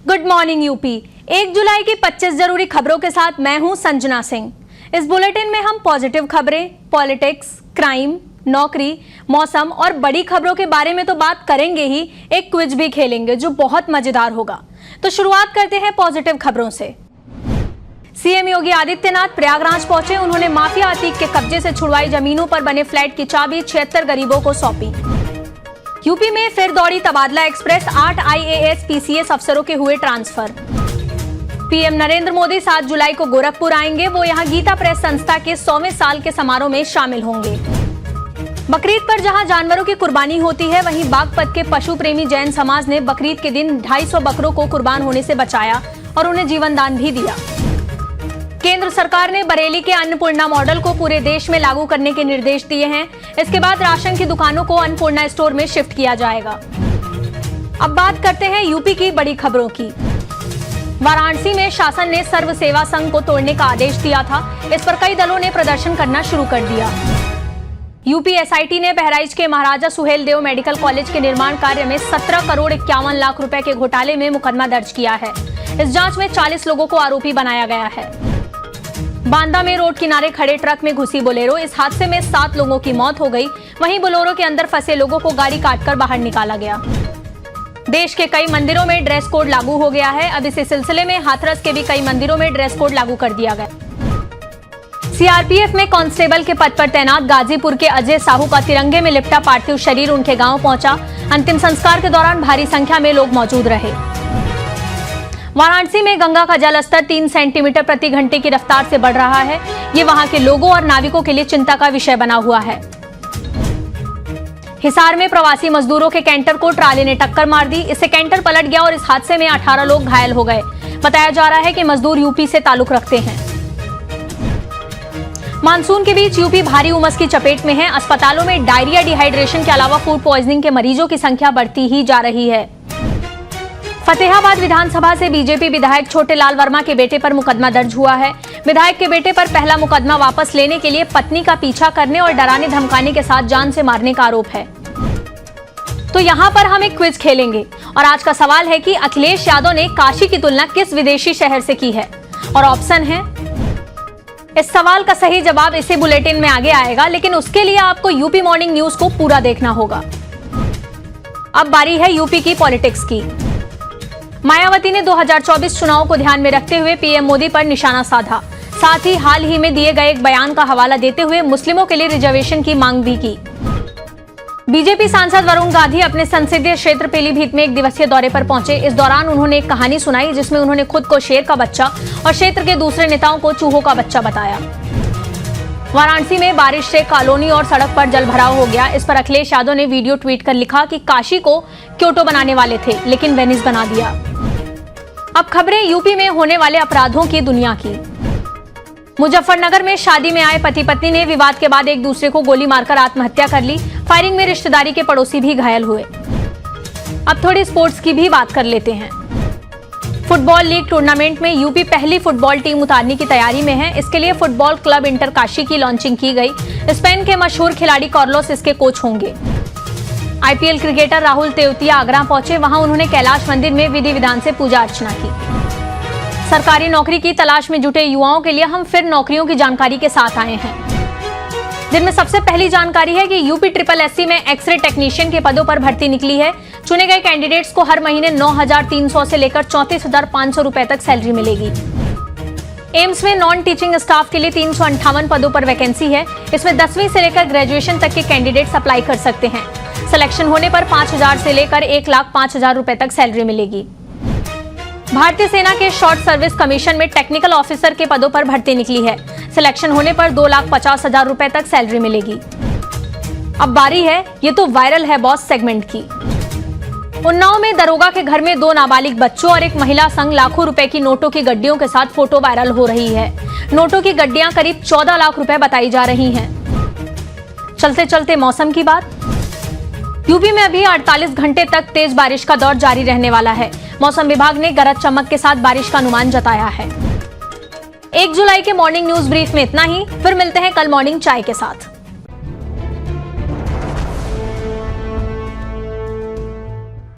Good morning UP. 1 जुलाई की 25 जरूरी खबरों के साथ मैं हूं संजना सिंह। इस बुलेटिन में हम पॉजिटिव खबरें, पॉलिटिक्स, क्राइम, नौकरी, मौसम और बड़ी खबरों के बारे में तो बात करेंगे ही, एक क्विज भी खेलेंगे जो बहुत मजेदार होगा। तो शुरुआत करते हैं पॉजिटिव खबरों से। सीएम योगी आदित्यनाथ प्रयागराज पहुंचे। उन्होंने माफिया अतीक के कब्जे से छुड़वाई जमीनों पर बने फ्लैट की चाबी 76 गरीबों को सौंपी। यूपी में फिर दौड़ी तबादला एक्सप्रेस, 8 IAS PCS अफसरों के हुए ट्रांसफर। पीएम नरेंद्र मोदी 7 जुलाई को गोरखपुर आएंगे। वो यहां गीता प्रेस संस्था के 100वें साल के समारोह में शामिल होंगे। बकरीद पर जहां जानवरों की कुर्बानी होती है, वहीं बागपत के पशु प्रेमी जैन समाज ने बकरीद के दिन 250 बकरों को कुर्बान होने से बचाया और उन्हें जीवन दान भी दिया। केंद्र सरकार ने बरेली के अन्नपूर्णा मॉडल को पूरे देश में लागू करने के निर्देश दिए हैं। इसके बाद राशन की दुकानों को अन्नपूर्णा स्टोर में शिफ्ट किया जाएगा। अब बात करते हैं यूपी की बड़ी खबरों की। वाराणसी में शासन ने सर्व सेवा संघ को तोड़ने का आदेश दिया था। इस पर कई दलों ने प्रदर्शन करना शुरू कर दिया। यूपी SIT ने बहराइच के महाराजा सुहेलदेव मेडिकल कॉलेज के निर्माण कार्य में 17 करोड़ 51 लाख रुपए के घोटाले में मुकदमा दर्ज किया है। इस जांच में 40 लोगों को आरोपी बनाया गया है। बांदा में रोड किनारे खड़े ट्रक में घुसी बोलेरो। इस हादसे में 7 लोगों की मौत हो गई। वहीं बोलेरो के अंदर फंसे लोगों को गाड़ी काटकर बाहर निकाला गया। देश के कई मंदिरों में ड्रेस कोड लागू हो गया है। अब इसी सिलसिले में हाथरस के भी कई मंदिरों में ड्रेस कोड लागू कर दिया गया। CRPF में कांस्टेबल के पद पर तैनात गाजीपुर के अजय साहू का तिरंगे में लिपटा पार्थिव शरीर उनके गांव पहुंचा। अंतिम संस्कार के दौरान भारी संख्या में लोग मौजूद रहे। वाराणसी में गंगा का जलस्तर 3 सेंटीमीटर प्रति घंटे की रफ्तार से बढ़ रहा है। ये वहां के लोगों और नाविकों के लिए चिंता का विषय बना हुआ है। हिसार में प्रवासी मजदूरों के कैंटर को ट्राले ने टक्कर मार दी। इससे कैंटर पलट गया और इस हादसे में 18 लोग घायल हो गए। बताया जा रहा है कि मजदूर यूपी से ताल्लुक रखते हैं। मानसून के बीच यूपी भारी उमस की चपेट में है। अस्पतालों में डायरिया, डिहाइड्रेशन के अलावा फूड पॉइजनिंग के मरीजों की संख्या बढ़ती ही जा रही है। फतेहाबाद विधानसभा से बीजेपी विधायक छोटे लाल वर्मा के बेटे पर मुकदमा दर्ज हुआ है। विधायक के बेटे पर पहला मुकदमा वापस लेने के लिए पत्नी का पीछा करने और डराने धमकाने के साथ जान से मारने का आरोप है। तो यहाँ पर हम एक क्विज खेलेंगे और आज का सवाल है कि अखिलेश यादव ने काशी की तुलना किस विदेशी शहर से की है। और ऑप्शन है, इस सवाल का सही जवाब इसी बुलेटिन में आगे आएगा, लेकिन उसके लिए आपको यूपी मॉर्निंग न्यूज को पूरा देखना होगा। अब बारी है यूपी की पॉलिटिक्स की। मायावती ने 2024 चुनाव को ध्यान में रखते हुए पीएम मोदी पर निशाना साधा। साथ ही हाल ही में दिए गए एक बयान का हवाला देते हुए मुस्लिमों के लिए रिजर्वेशन की मांग भी की। बीजेपी सांसद वरुण गांधी अपने संसदीय क्षेत्र पीलीभीत में 1 दिवसीय दौरे पर पहुंचे। इस दौरान उन्होंने एक कहानी सुनाई जिसमें उन्होंने खुद को शेर का बच्चा और क्षेत्र के दूसरे नेताओं को चूहों का बच्चा बताया। वाराणसी में बारिश से कॉलोनी और सड़क पर जलभराव हो गया। इस पर अखिलेश यादव ने वीडियो ट्वीट कर लिखा कि काशी को क्योटो बनाने वाले थे, लेकिन वेनिस बना दिया। अब खबरें यूपी में होने वाले अपराधों की दुनिया की। मुजफ्फरनगर में शादी में आए पति पत्नी ने विवाद के बाद एक दूसरे को गोली मारकर आत्महत्या कर ली। फायरिंग में रिश्तेदारी के पड़ोसी भी घायल हुए। अब थोड़ी स्पोर्ट्स की भी बात कर लेते हैं। फुटबॉल लीग टूर्नामेंट में यूपी पहली फुटबॉल टीम उतारने की तैयारी में है। इसके लिए फुटबॉल क्लब इंटर काशी की लॉन्चिंग की गई। स्पेन के मशहूर खिलाड़ी कार्लोस इसके कोच होंगे। IPL क्रिकेटर राहुल तेवतिया आगरा पहुंचे। वहां उन्होंने कैलाश मंदिर में विधि विधान से पूजा अर्चना की। सरकारी नौकरी की तलाश में जुटे युवाओं के लिए हम फिर नौकरियों की जानकारी के साथ आए हैं, जिनमें सबसे पहली जानकारी है कि यूपी SSSC में एक्सरे टेक्नीशियन के पदों पर भर्ती निकली है। चुने गए कैंडिडेट्स को हर महीने 9,300 से लेकर 34,500 रुपए तक सैलरी मिलेगी। एम्स में नॉन टीचिंग स्टाफ के लिए 358 पदों पर वैकेंसी है। इसमें 10वीं से लेकर ग्रेजुएशन तक के कैंडिडेट्स अप्लाई कर सकते हैं। सिलेक्शन होने पर 5,000 से लेकर 1,05,000 रुपए तक सैलरी मिलेगी। भारतीय सेना के शॉर्ट सर्विस कमीशन में टेक्निकल ऑफिसर के पदों पर भर्ती निकली है। सिलेक्शन होने पर 2,50,000 रुपए तक सैलरी मिलेगी। अब बारी है ये तो वायरल है बॉस सेगमेंट की। उन्नाव में दरोगा के घर में 2 नाबालिग बच्चों और एक महिला संग लाखों रुपए की नोटों की गड्डियों के साथ फोटो वायरल हो रही है। नोटों की गड्डियां करीब 14 लाख रुपए बताई जा रही हैं। चलते चलते मौसम की बात। यूपी में अभी 48 घंटे तक तेज बारिश का दौर जारी रहने वाला है। मौसम विभाग ने गरज चमक के साथ बारिश का अनुमान जताया है। 1 जुलाई के मॉर्निंग न्यूज ब्रीफ में इतना ही। फिर मिलते हैं कल मॉर्निंग चाय के साथ।